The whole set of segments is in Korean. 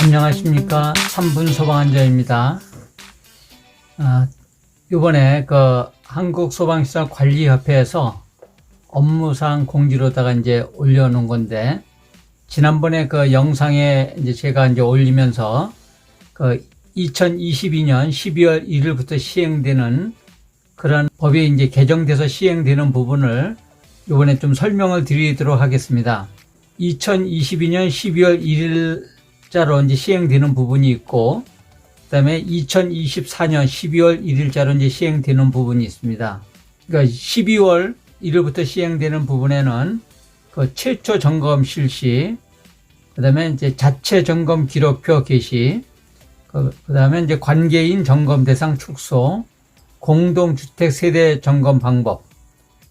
안녕하십니까. 3분 소방안전입니다. 이번에 한국소방시설관리협회에서 업무상 공지로다가 이제 올려놓은 건데, 지난번에 그 영상에 이제 제가 이제 올리면서 2022년 12월 1일부터 시행되는 그런 법이 이제 개정돼서 시행되는 부분을 이번에 좀 설명을 드리도록 하겠습니다. 2022년 12월 1일자로 이제 시행되는 부분이 있고, 그 다음에 2024년 12월 1일자로 이제 시행되는 부분이 있습니다. 그러니까 12월 1일부터 시행되는 부분에는 그 최초 점검 실시, 그 다음에 이제 자체 점검 기록표 게시, 그 다음에 이제 관계인 점검 대상 축소, 공동주택 세대 점검 방법,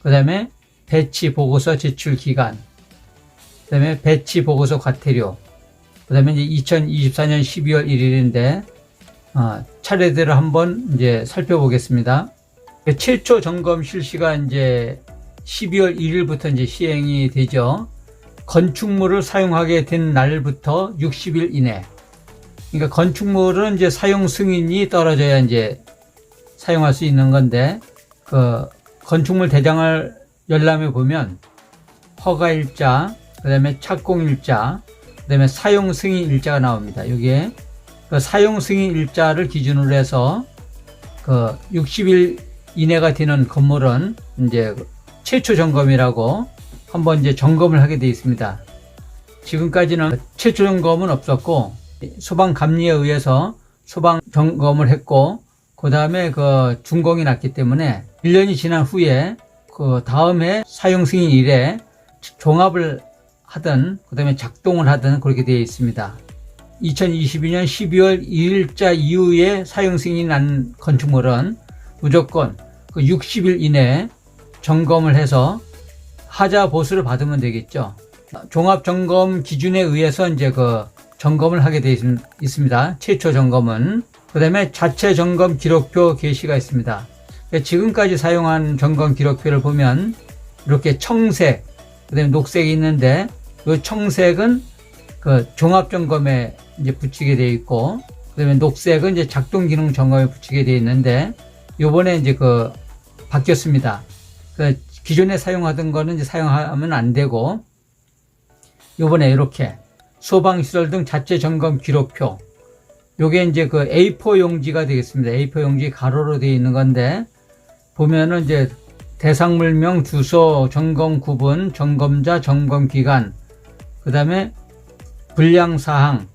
그 다음에 배치 보고서 제출 기간, 그 다음에 배치 보고서 과태료, 그 다음에 이제 2024년 12월 1일인데, 차례대로 한번 이제 살펴보겠습니다. 최초 점검 실시가 이제 12월 1일부터 이제 시행이 되죠. 건축물을 사용하게 된 날부터 60일 이내. 그러니까 건축물은 이제 사용 승인이 떨어져야 이제 사용할 수 있는 건데, 건축물 대장을 열람해 보면 허가일자, 그 다음에 착공일자, 그 다음에 사용 승인 일자가 나옵니다. 여기에 사용 승인 일자를 기준으로 해서 60일 이내가 되는 건물은 이제 최초 점검이라고 한번 이제 점검을 하게 되어 있습니다. 지금까지는 최초 점검은 없었고, 소방 감리에 의해서 소방 점검을 했고, 그 다음에 준공이 났기 때문에 1년이 지난 후에 다음 해 사용 승인 일에 종합을 하든 그 다음에 작동을 하든 그렇게 되어 있습니다. 2022년 12월 1일자 이후에 사용 승인이 난 건축물은 무조건 60일 이내에 점검을 해서 하자 보수를 받으면 되겠죠. 종합 점검 기준에 의해서 이제 점검을 하게 되어 있습니다. 최초 점검은. 그 다음에 자체 점검 기록표 게시가 있습니다. 지금까지 사용한 점검 기록표를 보면 이렇게 청색, 그 다음에 녹색이 있는데, 이 청색은 종합 점검에 이제 붙이게 되어 있고, 그 다음에 녹색은 이제 작동 기능 점검에 붙이게 되어 있는데, 요번에 이제 바뀌었습니다. 기존에 사용하던 거는 이제 사용하면 안 되고, 요번에 이렇게 소방시설 등 자체 점검 기록표, 요게 이제 A4 용지가 되겠습니다. A4 용지 가로로 되어 있는 건데, 보면은 이제 대상물명, 주소, 점검 구분, 점검자, 점검 기간, 그 다음에 분량사항,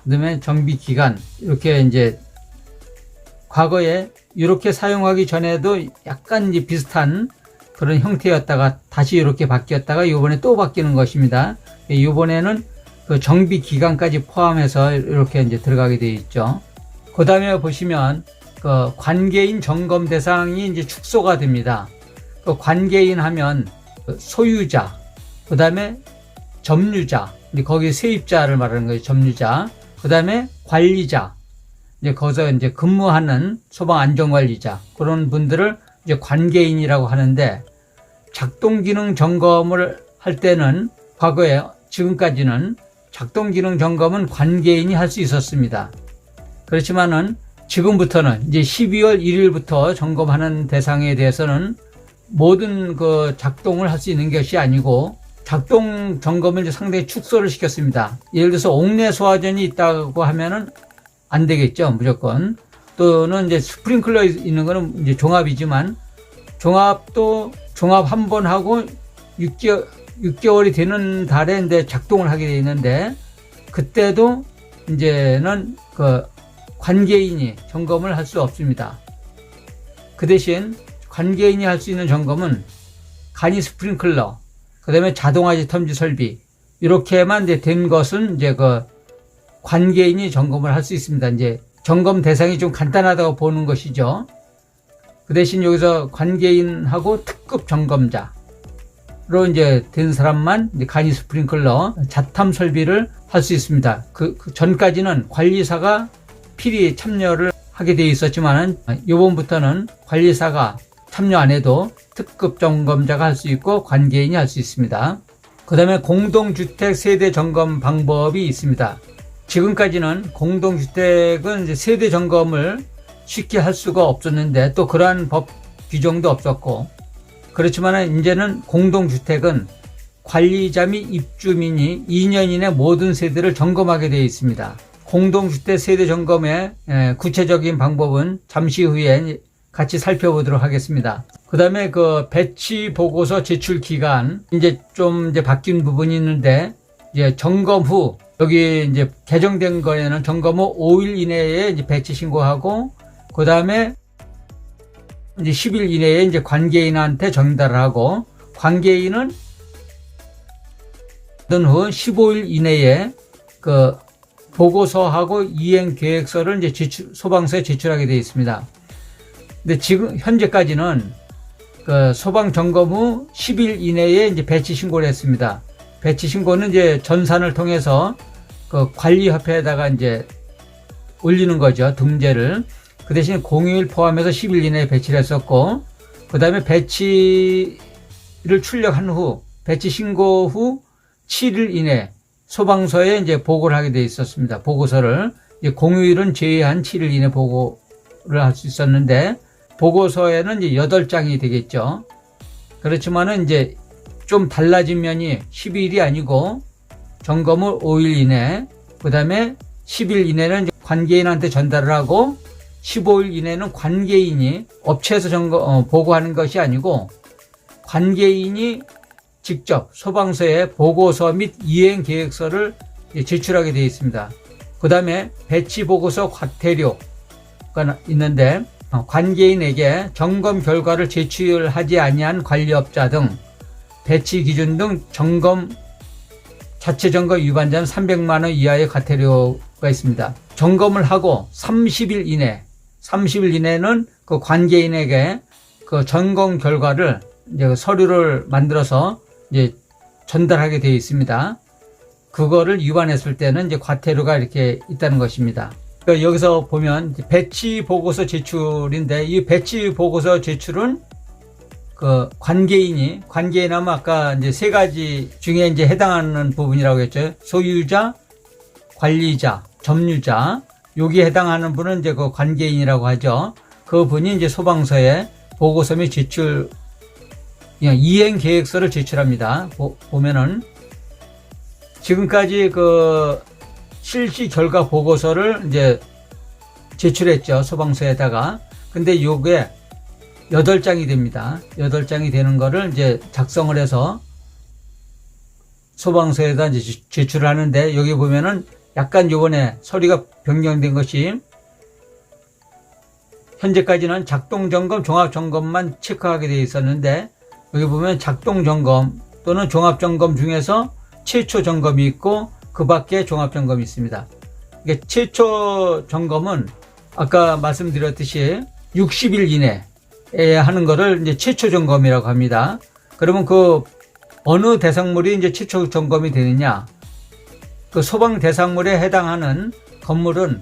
그 다음에 정비 기간, 이렇게 이제 과거에 이렇게 사용하기 전에도 약간 이제 비슷한 그런 형태였다가 다시 이렇게 바뀌었다가 이번에 또 바뀌는 것입니다. 이번에는 정비 기간까지 포함해서 이렇게 이제 들어가게 되어 있죠. 그 다음에 보시면 관계인 점검 대상이 이제 축소가 됩니다. 관계인 하면 소유자, 그 다음에 점유자, 거기 세입자를 말하는 거예요. 점유자. 그 다음에 관리자, 이제 거기서 이제 근무하는 소방 안전관리자, 그런 분들을 이제 관계인이라고 하는데, 작동 기능 점검을 할 때는 과거에 지금까지는 작동 기능 점검은 관계인이 할 수 있었습니다. 그렇지만은 지금부터는 이제 12월 1일부터 점검하는 대상에 대해서는 모든 작동을 할 수 있는 것이 아니고, 작동 점검을 이제 상당히 축소를 시켰습니다. 예를 들어서 옥내 소화전이 있다고 하면은 안 되겠죠, 무조건. 또는 이제 스프링클러 있는 거는 이제 종합이지만, 종합도 종합 한 번 하고 6개월이 되는 달에 이제 작동을 하게 되어 있는데, 그때도 이제는 관계인이 점검을 할 수 없습니다. 그 대신 관계인이 할 수 있는 점검은 간이 스프링클러, 그 다음에 자동화재 텀지 설비, 이렇게만 이제 된 것은 이제 관계인이 점검을 할 수 있습니다. 이제 점검 대상이 좀 간단하다고 보는 것이죠. 그 대신 여기서 관계인하고 특급 점검자로 이제 된 사람만 이제 간이 스프링클러, 자탐 설비를 할 수 있습니다. 그 전까지는 관리사가 필히 참여를 하게 되어 있었지만은, 이번부터는 관리사가 참여 안 해도 특급 점검자가 할 수 있고 관계인이 할 수 있습니다. 그 다음에 공동주택 세대 점검 방법이 있습니다. 지금까지는 공동주택은 이제 세대 점검을 쉽게 할 수가 없었는데 또 그러한 법 규정도 없었고, 그렇지만 이제는 공동주택은 관리자 및 입주민이 2년 이내 모든 세대를 점검하게 되어 있습니다. 공동주택 세대 점검의 구체적인 방법은 잠시 후에 같이 살펴보도록 하겠습니다. 그 다음에 그 배치 보고서 제출 기간, 이제 좀 바뀐 부분이 있는데, 이제 점검 후, 여기 이제 개정된 거에는 점검 후 5일 이내에 이제 배치 신고하고, 그 다음에 이제 10일 이내에 이제 관계인한테 전달을 하고, 관계인은 후 15일 이내에 그 보고서하고 이행 계획서를 이제 소방서에 제출하게 되어 있습니다. 근데 지금 현재까지는 그 소방 점검 후 10일 이내에 이제 배치 신고를 했습니다. 배치 신고는 이제 전산을 통해서 그 관리협회에다가 이제 올리는 거죠. 등재를. 그 대신 공휴일 포함해서 10일 이내에 배치를 했었고, 그 다음에 배치를 출력한 후, 배치 신고 후 7일 이내 소방서에 이제 보고를 하게 돼 있었습니다. 보고서를. 이제 공휴일은 제외한 7일 이내 보고를 할 수 있었는데, 보고서에는 이제 8장이 되겠죠. 그렇지만은 이제 좀 달라진 면이 10일이 아니고 점검 후 5일 이내, 그 다음에 10일 이내는 이제 관계인한테 전달을 하고, 15일 이내는 관계인이 업체에서 보고하는 것이 아니고 관계인이 직접 소방서에 보고서 및 이행 계획서를 제출하게 되어 있습니다. 그 다음에 배치 보고서 과태료가 있는데, 관계인에게 점검 결과를 제출하지 아니한 관리업자 등 배치 기준 등 자체 점검 위반자는 300만 원 이하의 과태료가 있습니다. 점검을 하고 30일 이내는 그 관계인에게 그 점검 결과를 이제 그 서류를 만들어서 이제 전달하게 되어 있습니다. 그거를 위반했을 때는 이제 과태료가 이렇게 있다는 것입니다. 그러니까 여기서 보면 배치 보고서 제출인데, 이 배치 보고서 제출은 그 관계인하면 아까 이제 세 가지 중에 이제 해당하는 부분이라고 했죠. 소유자, 관리자, 점유자. 여기에 해당하는 분은 이제 그 관계인이라고 하죠. 그 분이 이제 소방서에 보고서 및 제출, 그냥 이행 계획서를 제출합니다. 보면은 지금까지 그 실시 결과 보고서를 이제 제출했죠. 소방서에다가. 근데 요게 8장이 됩니다. 8장이 되는 거를 이제 작성을 해서 소방서에다 이제 제출을 하는데, 여기 보면은 약간 요번에 서류가 변경된 것이, 현재까지는 작동점검, 종합점검만 체크하게 되어 있었는데, 여기 보면 작동점검 또는 종합점검 중에서 최초 점검이 있고 그 밖에 종합점검이 있습니다. 이게 최초 점검은 아까 말씀드렸듯이 60일 이내에 하는 거를 이제 최초 점검이라고 합니다. 그러면 그 어느 대상물이 이제 최초 점검이 되느냐? 그 소방 대상물에 해당하는 건물은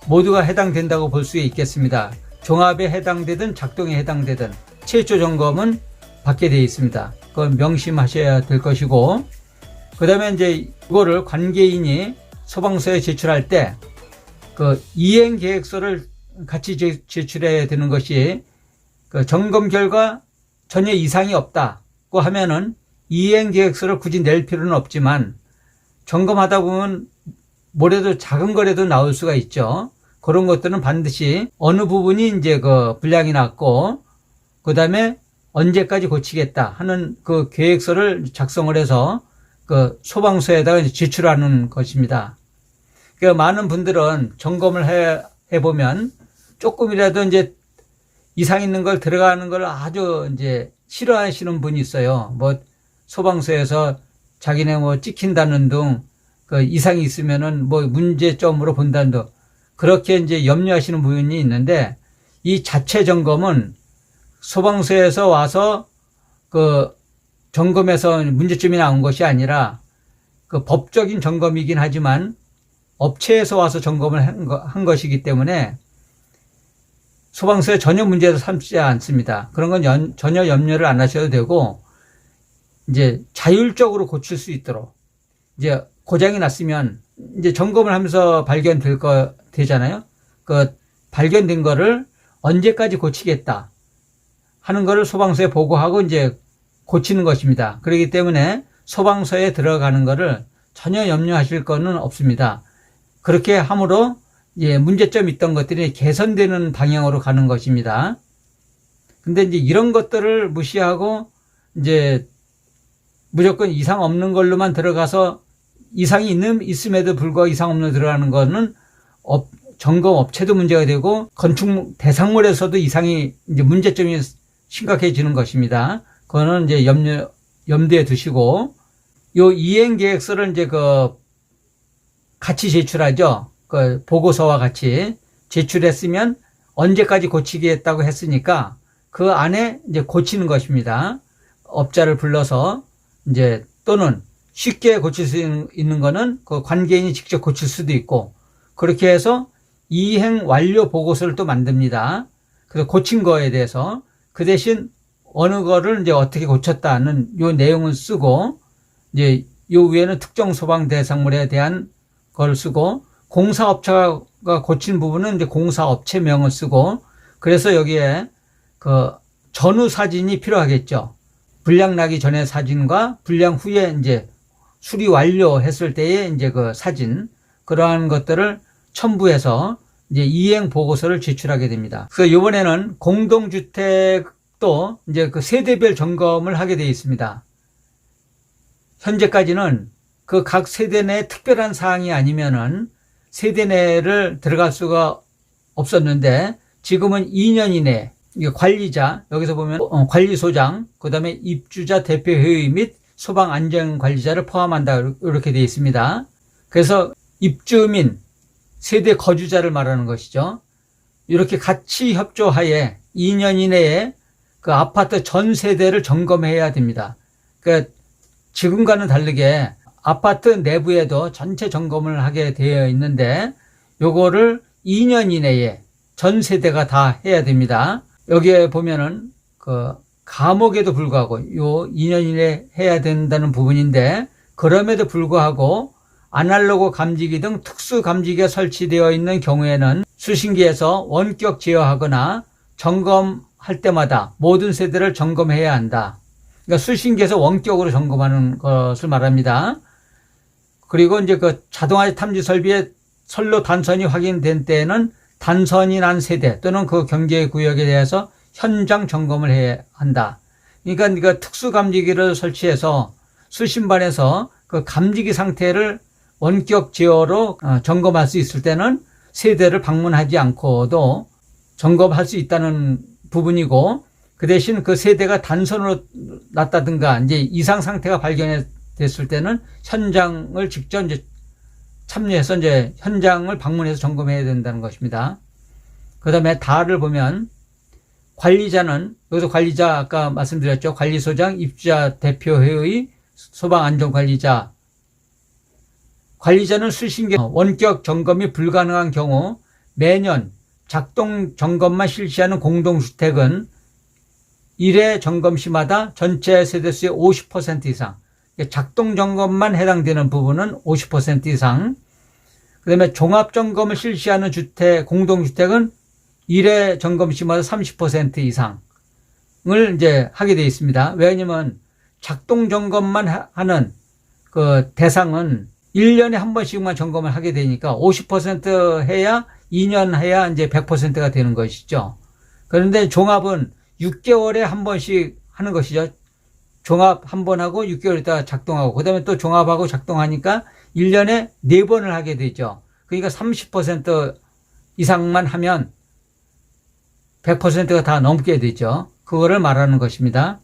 모두가 해당된다고 볼 수 있겠습니다. 종합에 해당되든 작동에 해당되든 최초 점검은 받게 되어 있습니다. 그건 명심하셔야 될 것이고, 그 다음에 이제 이거를 관계인이 소방서에 제출할 때 그 이행 계획서를 같이 제출해야 되는 것이, 그 점검 결과 전혀 이상이 없다고 하면은 이행 계획서를 굳이 낼 필요는 없지만, 점검하다 보면 뭐래도 작은 거라도 나올 수가 있죠. 그런 것들은 반드시 어느 부분이 이제 그 불량이 났고, 그 다음에 언제까지 고치겠다 하는 그 계획서를 작성을 해서 그 소방서에다가 제출하는 것입니다. 그러니까 많은 분들은 점검을 해보면 조금이라도 이제 이상 있는 걸 들어가는 걸 아주 이제 싫어하시는 분이 있어요. 뭐 소방서에서 자기네 뭐 찍힌다는 등 그 이상이 있으면은 뭐 문제점으로 본다는 등 그렇게 이제 염려하시는 부분이 있는데, 이 자체 점검은 소방서에서 와서 그 점검에서 문제점이 나온 것이 아니라 그 법적인 점검이긴 하지만 업체에서 와서 점검을 한 것이기 때문에 소방서에 전혀 문제를 삼지 않습니다. 그런 건 전혀 염려를 안 하셔도 되고, 이제 자율적으로 고칠 수 있도록, 이제 고장이 났으면 이제 점검을 하면서 되잖아요. 그 발견된 거를 언제까지 고치겠다 하는 거를 소방서에 보고하고 이제 고치는 것입니다. 그렇기 때문에 소방서에 들어가는 거를 전혀 염려하실 거는 없습니다. 그렇게 함으로 이제 문제점 있던 것들이 개선되는 방향으로 가는 것입니다. 근데 이제 이런 것들을 무시하고 이제 무조건 이상 없는 걸로만 들어가서 이상이 있음에도 불구하고 이상 없는 들어가는 거는 점검 업체도 문제가 되고 건축 대상물에서도 이상이 이제 문제점이 심각해지는 것입니다. 그거는 이제 염두에 두시고 요 이행 계획서를 이제 같이 제출하죠. 그 보고서와 같이 제출했으면 언제까지 고치겠다고 했으니까 그 안에 이제 고치는 것입니다. 업자를 불러서 이제 또는 쉽게 고칠 수 있는 거는 그 관계인이 직접 고칠 수도 있고 그렇게 해서 이행 완료 보고서를 또 만듭니다. 그래서 고친 거에 대해서 그 대신 어느 거를 이제 어떻게 고쳤다는 요 내용을 쓰고 이제 요 위에는 특정 소방 대상물에 대한 걸 쓰고 공사업체가 고친 부분은 이제 공사업체명을 쓰고 그래서 여기에 그 전후 사진이 필요하겠죠. 불량 나기 전의 사진과 불량 후에 이제 수리 완료했을 때의 이제 그 사진 그러한 것들을 첨부해서 이제 이행 보고서를 제출하게 됩니다. 그래서 이번에는 공동주택도 이제 그 세대별 점검을 하게 되어 있습니다. 현재까지는 그 각 세대 내 특별한 사항이 아니면은 세대 내를 들어갈 수가 없었는데 지금은 2년 이내 관리자 여기서 보면 관리소장 그다음에 입주자 대표회의 및 소방안전관리자를 포함한다 이렇게 되어 있습니다. 그래서 입주민 세대 거주자를 말하는 것이죠. 이렇게 같이 협조하에 2년 이내에 그 아파트 전 세대를 점검해야 됩니다. 그러니까 지금과는 다르게 아파트 내부에도 전체 점검을 하게 되어 있는데 요거를 2년 이내에 전 세대가 다 해야 됩니다. 여기에 보면은 그 감옥에도 불구하고 요 2년 이내에 해야 된다는 부분인데 그럼에도 불구하고 아날로그 감지기 등 특수 감지기가 설치되어 있는 경우에는 수신기에서 원격 제어하거나 점검할 때마다 모든 세대를 점검해야 한다. 그러니까 수신기에서 원격으로 점검하는 것을 말합니다. 그리고 이제 그 자동화 탐지 설비에 선로 단선이 확인된 때에는 단선이 난 세대 또는 그 경계 구역에 대해서 현장 점검을 해야 한다. 그러니까 특수 감지기를 설치해서 수신반에서 그 감지기 상태를 원격 제어로 점검할 수 있을 때는 세대를 방문하지 않고도 점검할 수 있다는 부분이고 그 대신 그 세대가 단선으로 났다든가 이제 이상 상태가 발견됐을 때는 현장을 직접 이제 참여해서 이제 현장을 방문해서 점검해야 된다는 것입니다. 그 다음에 다를 보면 관리자는 여기서 관리자 아까 말씀드렸죠. 관리소장, 입주자 대표회의, 소방안전관리자. 관리자는 수신기 원격 점검이 불가능한 경우 매년 작동 점검만 실시하는 공동주택은 1회 점검 시마다 전체 세대수의 50% 이상 작동 점검만 해당되는 부분은 50% 이상 그 다음에 종합점검을 실시하는 공동주택은 1회 점검 시마다 30% 이상을 이제 하게 되어 있습니다. 왜냐하면 작동 점검만 하는 그 대상은 1년에 한 번씩만 점검을 하게 되니까 50% 해야 2년 해야 이제 100%가 되는 것이죠. 그런데 종합은 6개월에 한 번씩 하는 것이죠. 종합 한 번 하고 6개월 있다가 작동하고 그 다음에 또 종합하고 작동하니까 1년에 4번을 하게 되죠. 그러니까 30% 이상만 하면 100%가 다 넘게 되죠. 그거를 말하는 것입니다.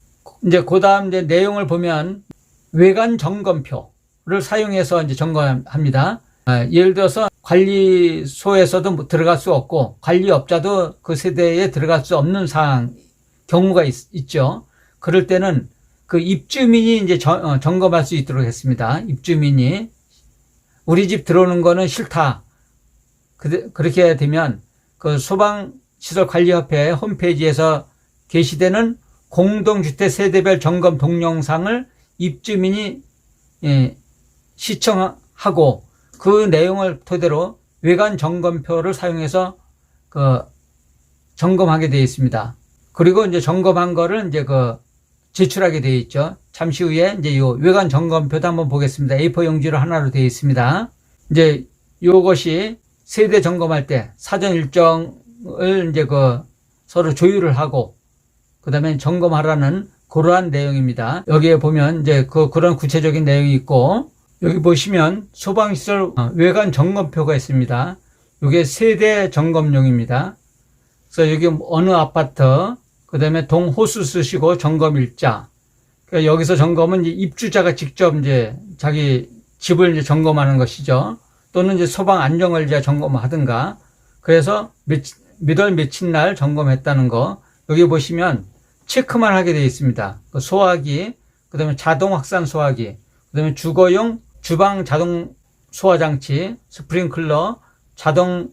이제 그 다음 이제 내용을 보면 외관 점검표를 사용해서 이제 점검합니다. 예를 들어서 관리소에서도 들어갈 수 없고 관리업자도 그 세대에 들어갈 수 없는 경우가 있죠. 그럴 때는 그 입주민이 이제 점검할 수 있도록 했습니다. 입주민이 우리 집 들어오는 거는 싫다. 그렇게 되면 그 소방시설관리협회 홈페이지에서 게시되는 공동주택 세대별 점검 동영상을 입주민이 시청하는 하고 그 내용을 토대로 외관 점검표를 사용해서 점검하게 되어 있습니다. 그리고 이제 점검한 거를 이제 제출하게 되어 있죠. 잠시 후에 이제 요 외관 점검표도 한번 보겠습니다. A4 용지로 하나로 되어 있습니다. 이제 요것이 세대 점검할 때 사전 일정을 이제 서로 조율을 하고 그다음에 점검하라는 그러한 내용입니다. 여기에 보면 이제 그런 구체적인 내용이 있고 여기 보시면 소방시설 외관 점검표가 있습니다. 이게 세대 점검용입니다. 그래서 여기 어느 아파트, 그 다음에 동호수 쓰시고 점검일자. 그러니까 여기서 점검은 이제 입주자가 직접 이제 자기 집을 이제 점검하는 것이죠. 또는 이제 소방 안전관리자 점검하든가. 그래서 몇 월 며칠 날 점검했다는 거. 여기 보시면 체크만 하게 되어 있습니다. 소화기, 그 다음에 자동 확산 소화기, 그 다음에 주거용 주방 자동 소화장치, 스프링클러, 자동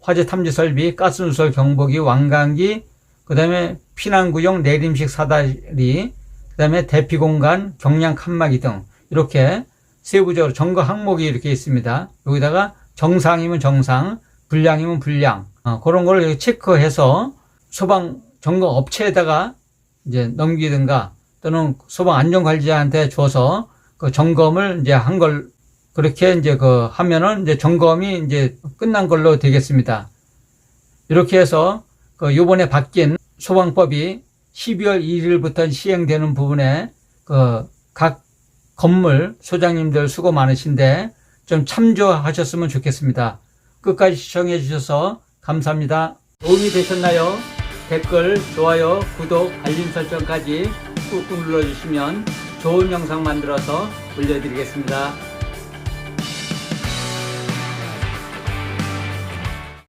화재 탐지 설비, 가스 누설 경보기, 왕관기, 그 다음에 피난구용 내림식 사다리, 그 다음에 대피 공간, 경량 칸막이 등 이렇게 세부적으로 점검 항목이 이렇게 있습니다. 여기다가 정상이면 정상, 불량이면 불량, 그런 걸 체크해서 소방 점검 업체에다가 이제 넘기든가 또는 소방 안전관리자한테 줘서 그 점검을 이제 한 걸 그렇게 이제 하면은 이제 점검이 이제 끝난 걸로 되겠습니다. 이렇게 해서 요번에 바뀐 소방법이 12월 1일부터 시행되는 부분에 각 건물 소장님들 수고 많으신데 좀 참조하셨으면 좋겠습니다. 끝까지 시청해 주셔서 감사합니다. 도움이 되셨나요? 댓글, 좋아요, 구독, 알림 설정까지 꾹꾹 눌러주시면 좋은 영상 만들어서 올려드리겠습니다.